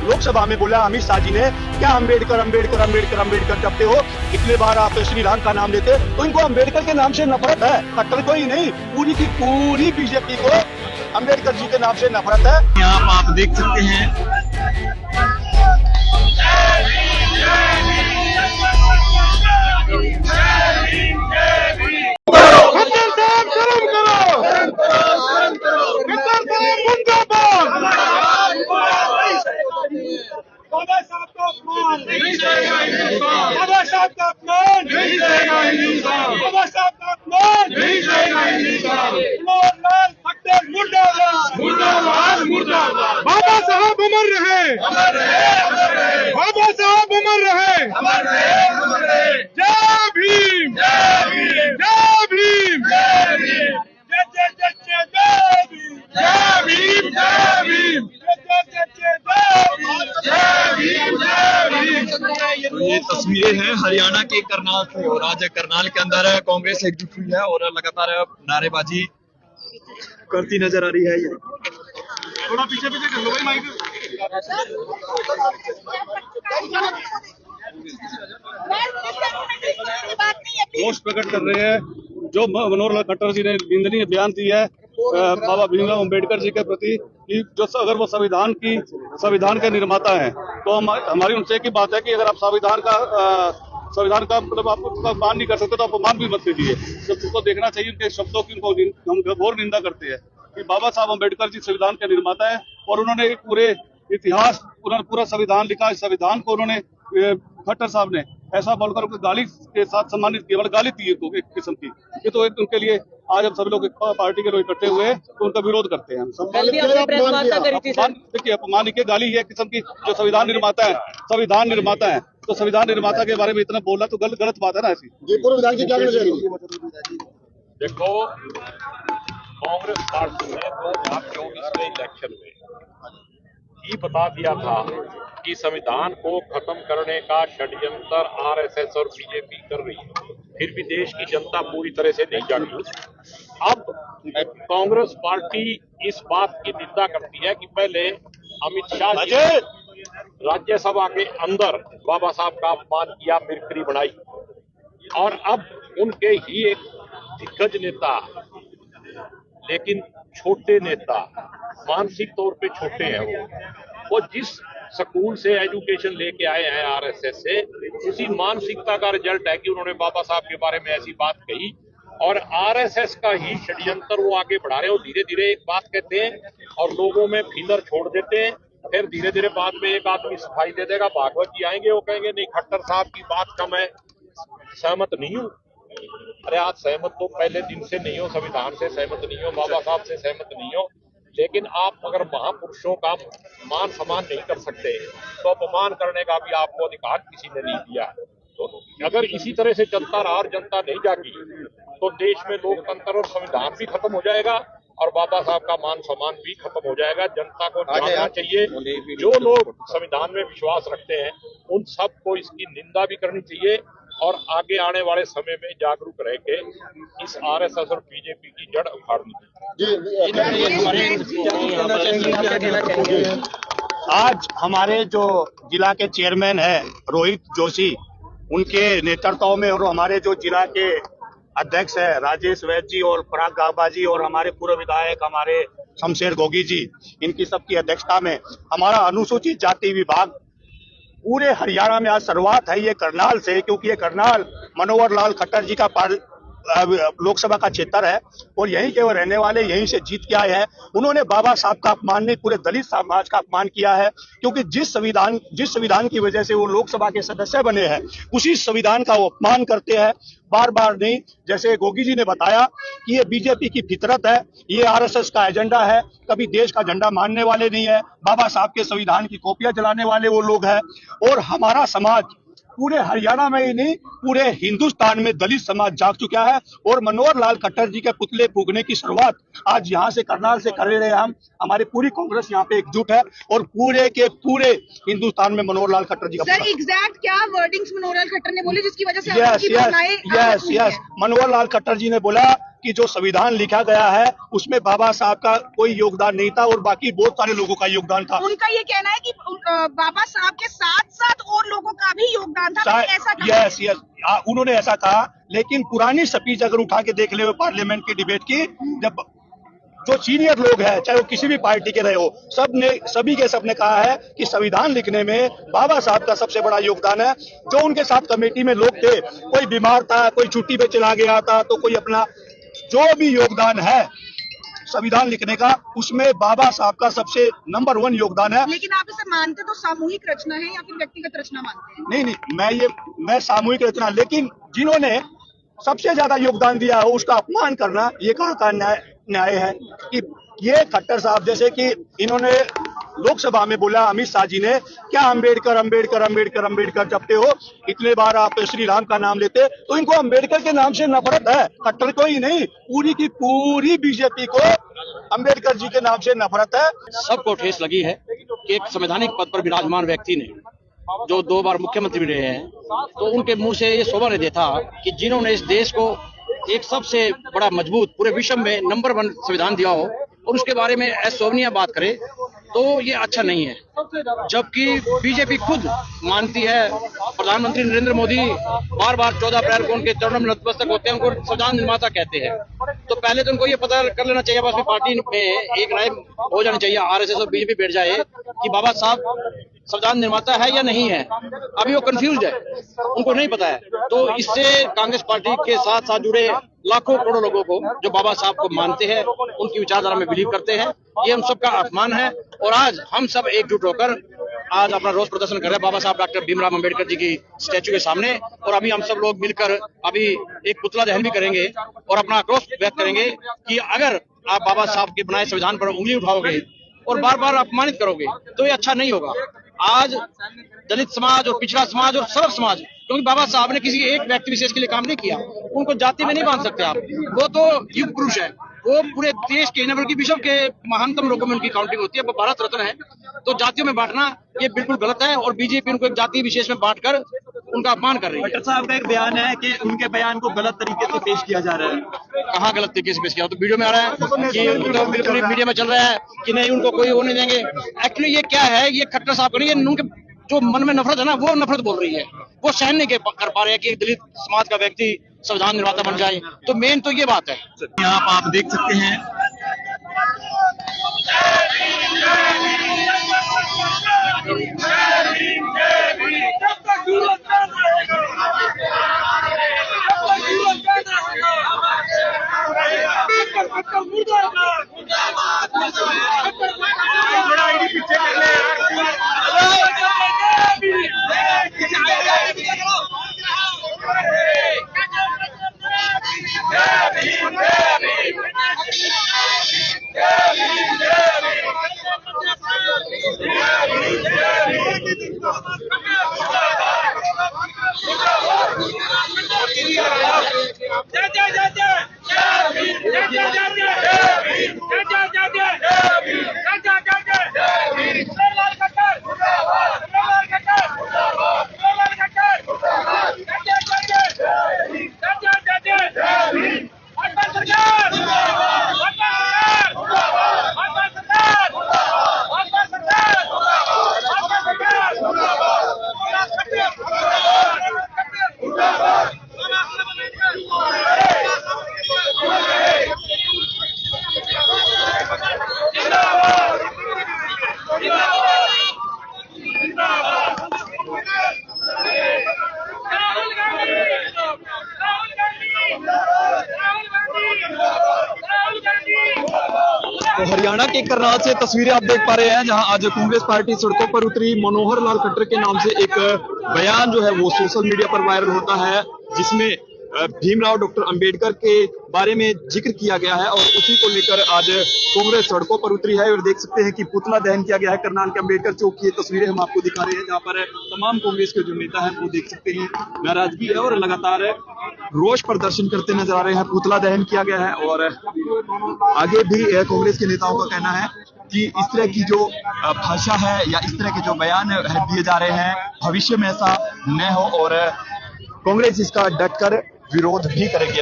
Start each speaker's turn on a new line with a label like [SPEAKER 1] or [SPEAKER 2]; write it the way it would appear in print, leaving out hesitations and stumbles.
[SPEAKER 1] लोकसभा में बोला अमित शाह जी ने, क्या अम्बेडकर अम्बेडकर अम्बेडकर अम्बेडकर जपते हो, इतने बार आप श्री राम का नाम लेते, तो इनको अम्बेडकर के नाम से नफरत है, कट्टर को ही नहीं, पूरी की पूरी बीजेपी को अम्बेडकर जी के नाम से नफरत है।
[SPEAKER 2] यहाँ आप देख सकते हैं
[SPEAKER 1] बाबा साहब का अपमान नहीं जाएगा हिंदुस्तान, बाबा साहब का अपमान नहीं जाएगा हिंदुस्तान, बाबा साहब का अपमान नहीं जाएगा हिंदुस्तान। मनोहरलाल खट्टर मुर्दाबाद, मुर्दाबाद, मुर्दाबाद। बाबा साहब अमर रहे, अमर रहे, अमर रहे। बाबा साहब अमर रहे, अमर रहे, अमर रहे। जय भीम, जय भीम, जय भीम, जय भीम, जय जय जय जय जय भीम, जय भीम, जय भीम, जय जय जय जय भीम, जय भीम।
[SPEAKER 2] ये तस्वीरें हैं हरियाणा के करनाल से, और आज करनाल के अंदर कांग्रेस एकजुट हुई है और लगातार नारेबाजी करती नजर आ रही है। ये
[SPEAKER 1] थोड़ा पीछे पीछे कर लो भाई माइक। रोष प्रकट कर रहे हैं जो मनोहरलाल खट्टर जी ने निंदनीय बयान दी है बाबा भीमराव अम्बेडकर जी के प्रति, कि जो अगर वो संविधान के निर्माता हैं, तो हमारी उनसे एक ही बात है कि अगर आप संविधान का मतलब आप उसका अपमान नहीं कर सकते तो अपमान भी मत कीजिए। तो उसको देखना चाहिए, उनके शब्दों की हम घोर निंदा करते हैं कि बाबा साहब अम्बेडकर जी संविधान के निर्माता है और उन्होंने पूरे इतिहास, उन्होंने पूरा संविधान लिखा। इस संविधान को उन्होंने खट्टर साहब ने ऐसा बोलकर उनको गाली के साथ सम्मानित किया, मतलब गाली दी तो एक किस्म की। ये तो एक उनके लिए आज हम सभी लोग पार्टी के लोग इकट्ठे हुए तो उनका विरोध करते हैं। देखिए अपमान की गाली है किस्म की, जो संविधान निर्माता है तो संविधान निर्माता के बारे में इतना बोलना तो गलत बात है ना। ऐसी
[SPEAKER 3] जयपुर विधान की क्या कहना
[SPEAKER 4] देखो, कांग्रेस पार्टी ने 2024 के इलेक्शन में ही बता दिया था कि संविधान को खत्म करने का षड्यंत्र आरएसएस और बीजेपी कर रही है, फिर भी देश की जनता पूरी तरह से नहीं जागी। अब कांग्रेस पार्टी इस बात की निंदा करती है कि पहले अमित शाह जी राज्यसभा के अंदर बाबा साहब का अपमान किया, मिरकरी बनाई, और अब उनके ही एक दिग्गज नेता लेकिन छोटे नेता, मानसिक तौर पे छोटे हैं वो जिस स्कूल से एजुकेशन लेके आए हैं आरएसएस से, उसी मानसिकता का रिजल्ट है कि उन्होंने बाबा साहब के बारे में ऐसी बात कही और आरएसएस का ही षड्यंत्र वो आगे बढ़ा रहे हो। धीरे धीरे एक बात कहते हैं और लोगों में फिंगर छोड़ देते हैं, फिर धीरे धीरे बाद में एक आदमी सफाई दे देगा, भागवत जी आएंगे, वो कहेंगे नहीं खट्टर साहब की बात कम है, सहमत नहीं हूँ। अरे आज सहमत तो पहले दिन से नहीं हो, संविधान से सहमत नहीं हो, बाबा साहब से सहमत नहीं हो, लेकिन आप अगर महापुरुषों का मान सम्मान नहीं कर सकते तो अपमान करने का भी आपको अधिकार किसी ने नहीं दिया। तो अगर इसी तरह से चलता रहा और जनता नहीं जागी तो देश में लोकतंत्र और संविधान भी खत्म हो जाएगा और बाबा साहब का मान सम्मान भी खत्म हो जाएगा। जनता को जानना चाहिए, जो लोग संविधान में विश्वास रखते हैं उन सबको इसकी निंदा भी करनी चाहिए और आगे आने वाले समय में जागरूक रह के इस आरएसएस और बीजेपी की जड़ उखाड़नी चाहिए।
[SPEAKER 1] आज हमारे जो जिला के चेयरमैन है रोहित जोशी, उनके नेतृत्व में, और हमारे जो जिला के अध्यक्ष है राजेश वैद्य जी और पराग गाबा जी और हमारे पूर्व विधायक हमारे शमशेर गोगी जी, इनकी सबकी अध्यक्षता में हमारा अनुसूचित जाति विभाग पूरे हरियाणा में आज शुरुआत है ये करनाल से, क्योंकि ये करनाल मनोहरलाल खट्टर जी का लोकसभा का क्षेत्र है और यहीं के वो रहने वाले, यहीं से जीत के आए हैं। उन्होंने बाबा साहब का अपमान नहीं, पूरे दलित समाज का अपमान किया है, क्योंकि जिस संविधान की वजह से वो लोकसभा के सदस्य बने हैं उसी संविधान का वो अपमान करते हैं बार बार। नहीं, जैसे गोगी जी ने बताया कि ये बीजेपी की फितरत है, ये आरएसएस का एजेंडा है, कभी देश का झंडा मानने वाले नहीं है, बाबा साहब के संविधान की कॉपियां जलाने वाले वो लोग हैं। और हमारा समाज पूरे हरियाणा में ही नहीं, पूरे हिंदुस्तान में दलित समाज जाग चुका है और मनोहरलाल खट्टर जी के पुतले फूकने की शुरुआत आज यहाँ से करनाल से कर रहे हैं हम। हमारी पूरी कांग्रेस यहाँ पे एकजुट है और पूरे के पूरे हिंदुस्तान में मनोहरलाल खट्टर जी का
[SPEAKER 5] सर एग्जैक्ट क्या वर्डिंग्स मनोहरलाल खट्टर ने बोले जिसकी वजह से
[SPEAKER 1] यस मनोहरलाल खट्टर जी ने बोला कि जो संविधान लिखा गया है उसमें बाबा साहब का कोई योगदान नहीं था और बाकी बहुत सारे लोगों का योगदान था।
[SPEAKER 5] उनका ये कहना है कि बाबा साहब के साथ साथ और लोगों का भी योगदान था, तो ऐसा
[SPEAKER 1] यस उन्होंने ऐसा कहा, लेकिन पुरानी स्पीच अगर उठा के देख ले पार्लियामेंट की डिबेट की, जब जो सीनियर लोग हैं चाहे वो किसी भी पार्टी के रहे हो, सभी ने कहा है कि संविधान लिखने में बाबा साहब का सबसे बड़ा योगदान है। जो उनके साथ कमेटी में लोग थे, कोई बीमार था, कोई छुट्टी पे चला गया था, तो कोई अपना जो भी योगदान है संविधान लिखने का, उसमें बाबा साहब का सबसे नंबर 1 योगदान है।
[SPEAKER 5] लेकिन आप इसे मानते तो सामूहिक रचना है या फिर व्यक्तिगत रचना मानते हैं?
[SPEAKER 1] नहीं, मैं सामूहिक रचना, लेकिन जिन्होंने सबसे ज्यादा योगदान दिया हो उसका अपमान करना ये कहाँ का न्याय है कि ये खट्टर साहब, जैसे कि इन्होंने लोकसभा में बोला अमित शाह जी ने, क्या अंबेडकर अंबेडकर अंबेडकर अंबेडकर जपते हो, इतने बार आप श्री राम का नाम लेते, तो इनको अंबेडकर के नाम से नफरत है, खट्टर को ही नहीं, पूरी की पूरी बीजेपी को अंबेडकर जी के नाम से नफरत है।
[SPEAKER 6] सबको ठेस लगी है कि एक संवैधानिक पद पर विराजमान व्यक्ति ने, जो 2 बार मुख्यमंत्री रहे हैं, तो उनके मुंह से ये शोभा नहीं देता कि जिन्होंने इस देश को एक सबसे बड़ा मजबूत पूरे विश्व में नंबर 1 संविधान दिया हो और उसके बारे में अशोभनीय बात करे, तो ये अच्छा नहीं है। जबकि बीजेपी खुद मानती है, प्रधानमंत्री नरेंद्र मोदी बार 14 अप्रैल को उनके चरणों में नतमस्तक होते हैं, उनको संविधान निर्माता कहते हैं। तो पहले तो उनको ये पता कर लेना चाहिए, बस में पार्टी में एक राय हो जानी चाहिए, आरएसएस और बीजेपी बैठ जाए कि बाबा साहब संविधान निर्माता है या नहीं है। अभी वो कंफ्यूज है, उनको नहीं पता है। तो इससे कांग्रेस पार्टी के साथ साथ जुड़े लाखों करोड़ों लोगों को, जो बाबा साहब को मानते हैं, उनकी विचारधारा में बिलीव करते हैं, ये हम सबका अपमान है। और आज हम सब एकजुट होकर आज अपना रोष प्रदर्शन कर रहे हैं बाबा साहब डॉक्टर भीमराव अंबेडकर जी की स्टैचू के सामने। और अभी हम सब लोग मिलकर अभी एक पुतला दहन भी करेंगे और अपना आक्रोश व्यक्त करेंगे कि अगर आप बाबा साहब के बनाए संविधान पर उंगली उठाओगे और बार अपमानित करोगे तो ये अच्छा नहीं होगा। आज दलित समाज और पिछड़ा समाज और सर्व समाज, क्योंकि बाबा साहब ने किसी एक व्यक्ति विशेष के लिए काम नहीं किया, उनको जाति में नहीं बांध सकते आप। वो तो युग पुरुष है, वो पूरे देश के न बल्कि विश्व के महानतम लोगों में उनकी काउंटिंग होती है, वो भारत रत्न है। तो जातियों में बांटना ये बिल्कुल गलत है और बीजेपी उनको एक जाति विशेष में बांटकर उनका अपमान कर रही है।
[SPEAKER 2] खट्टर साहब का एक बयान है कि उनके बयान को गलत तरीके से पेश किया जा रहा है।
[SPEAKER 6] कहाँ गलत तरीके से पेश किया? तो वीडियो में आ रहा है कि तो बिल्कुल मीडिया में चल रहा है कि नहीं उनको कोई होने देंगे। एक्चुअली ये क्या है, ये खट्टर साहब का नहीं, ये उनके जो मन में नफरत है ना, वो नफरत बोल रही है। वो सहन नहीं कर पा रहे हैं कि एक दलित समाज का व्यक्ति संविधान निर्माता बन जाए। तो मेन तो ये बात है।
[SPEAKER 2] यहाँ आप देख सकते हैं तो हरियाणा के करनाल से तस्वीरें आप देख पा रहे हैं, जहां आज कांग्रेस पार्टी सड़कों पर उतरी। मनोहर लाल खट्टर के नाम से एक बयान जो है वो सोशल मीडिया पर वायरल होता है, जिसमें भीमराव डॉक्टर अंबेडकर के बारे में जिक्र किया गया है और उसी को लेकर आज कांग्रेस सड़कों पर उतरी है। और देख सकते हैं कि पुतला दहन किया गया है करनाल के अंबेडकर चौक की। तस्वीरें हम आपको दिखा रहे हैं, जहां पर तमाम कांग्रेस के जो नेता हैं वो देख सकते हैं नाराजगी है और लगातार रोष प्रदर्शन करते नजर आ रहे हैं। पुतला दहन किया गया है और आगे भी कांग्रेस के नेताओं का कहना है कि इस तरह की जो भाषा है या इस तरह के जो बयान दिए जा रहे हैं, भविष्य में ऐसा न हो और कांग्रेस इसका डटकर विरोध भी करेगी।